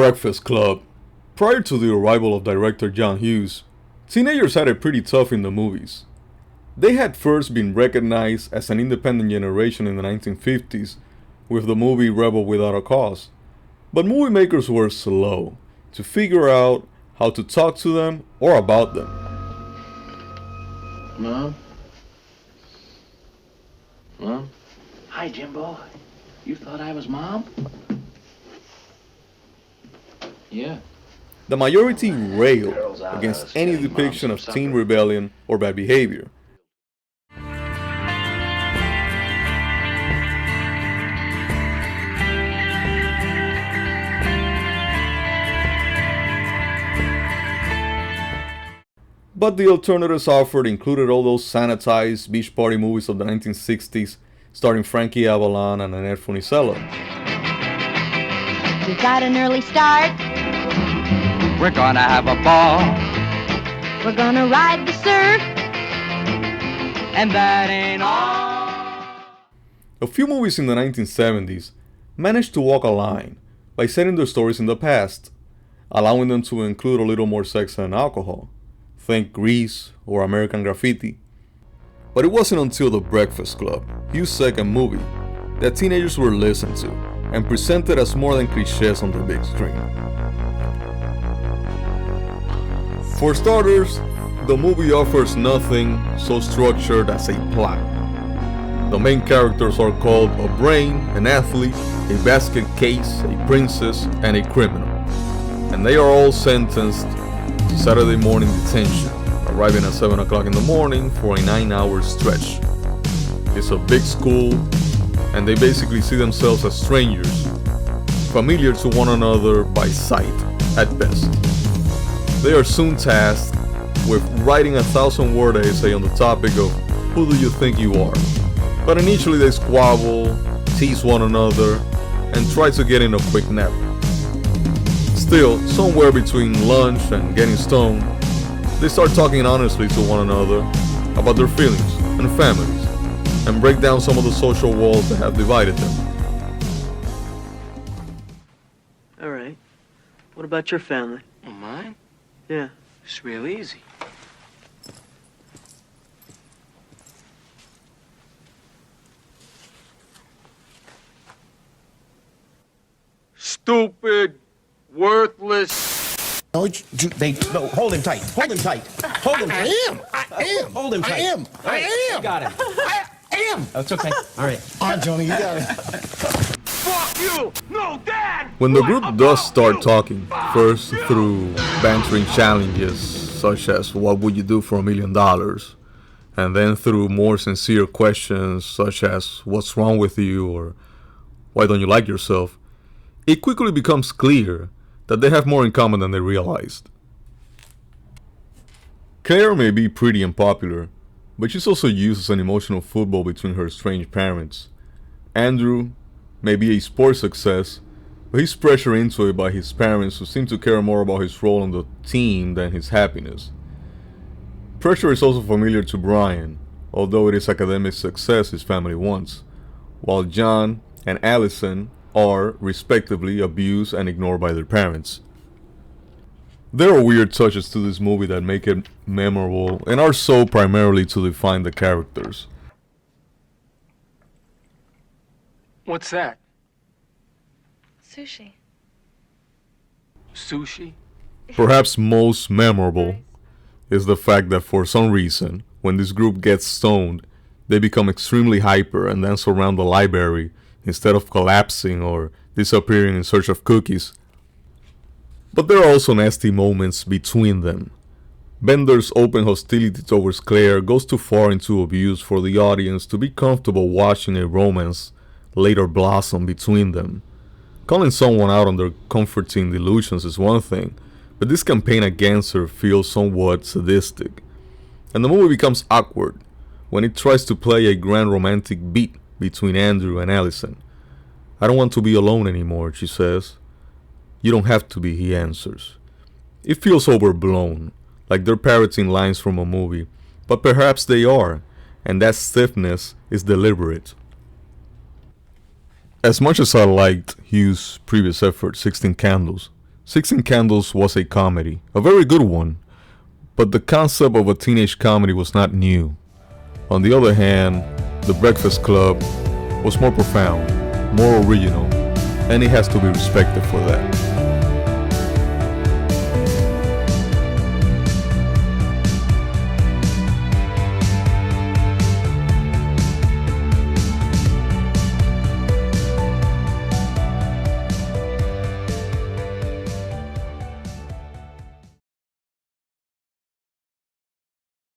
Breakfast Club. Prior to the arrival of director John Hughes, teenagers had it pretty tough in the movies. They had first been recognized as an independent generation in the 1950s with the movie Rebel Without a Cause, but movie makers were slow to figure out how to talk to them or about them. Mom? Mom? Hi, Jimbo. You thought I was Mom? Yeah. The majority railed against any depiction of teen rebellion or bad behavior. But the alternatives offered included all those sanitized beach party movies of the 1960s, starring Frankie Avalon and Annette Funicello. We got an early start. We're gonna have a ball. We're gonna ride the surf. And that ain't all. A few movies in the 1970s managed to walk a line by setting their stories in the past, allowing them to include a little more sex and alcohol. Think Grease or American Graffiti. But it wasn't until The Breakfast Club, Hughes' second movie, that teenagers were listened to and presented as more than cliches on the big screen. For starters, the movie offers nothing so structured as a plot. The main characters are called a brain, an athlete, a basket case, a princess, and a criminal. And they are all sentenced to Saturday morning detention, arriving at 7 o'clock in the morning for a 9-hour stretch. It's a big school, and they basically see themselves as strangers, familiar to one another by sight, at best. They are soon tasked with writing a 1,000-word essay on the topic of who do you think you are. But initially they squabble, tease one another, and try to get in a quick nap. Still, somewhere between lunch and getting stoned, they start talking honestly to one another about their feelings and families, and break down some of the social walls that have divided them. All right. What about your family? Oh, mine? Yeah. It's real easy. Stupid, worthless. No, no, hold him tight. Hold him tight. Hold him tight. I am. Hold him tight. I am. I am. You got him. I am. That's okay. All right. All right, Joni, you got it. Fuck you! No, Dad! When the group does start talking, first through bantering challenges such as what would you do for $1 million, and then through more sincere questions such as what's wrong with you or why don't you like yourself, it quickly becomes clear that they have more in common than they realized. Claire may be pretty unpopular, but she's also used as an emotional football between her estranged parents. Andrew may be a sports success, but he's pressured into it by his parents who seem to care more about his role on the team than his happiness. Pressure is also familiar to Brian, although it is academic success his family wants, while John and Allison are, respectively, abused and ignored by their parents. There are weird touches to this movie that make it memorable and are so primarily to define the characters. What's that? Sushi. Sushi? Perhaps most memorable is the fact that for some reason, when this group gets stoned, they become extremely hyper and dance around the library instead of collapsing or disappearing in search of cookies. But there are also nasty moments between them. Bender's open hostility towards Claire goes too far into abuse for the audience to be comfortable watching a romance later blossom between them. Calling someone out on their comforting delusions is one thing, but this campaign against her feels somewhat sadistic. And the movie becomes awkward when it tries to play a grand romantic beat between Andrew and Allison. I don't want to be alone anymore, she says. You don't have to be, he answers. It feels overblown, like they're parroting lines from a movie, but perhaps they are, and that stiffness is deliberate. As much as I liked Hughes' previous effort, 16 Candles, Sixteen Candles was a comedy, a very good one, but the concept of a teenage comedy was not new. On the other hand, The Breakfast Club was more profound, more original, and it has to be respected for that.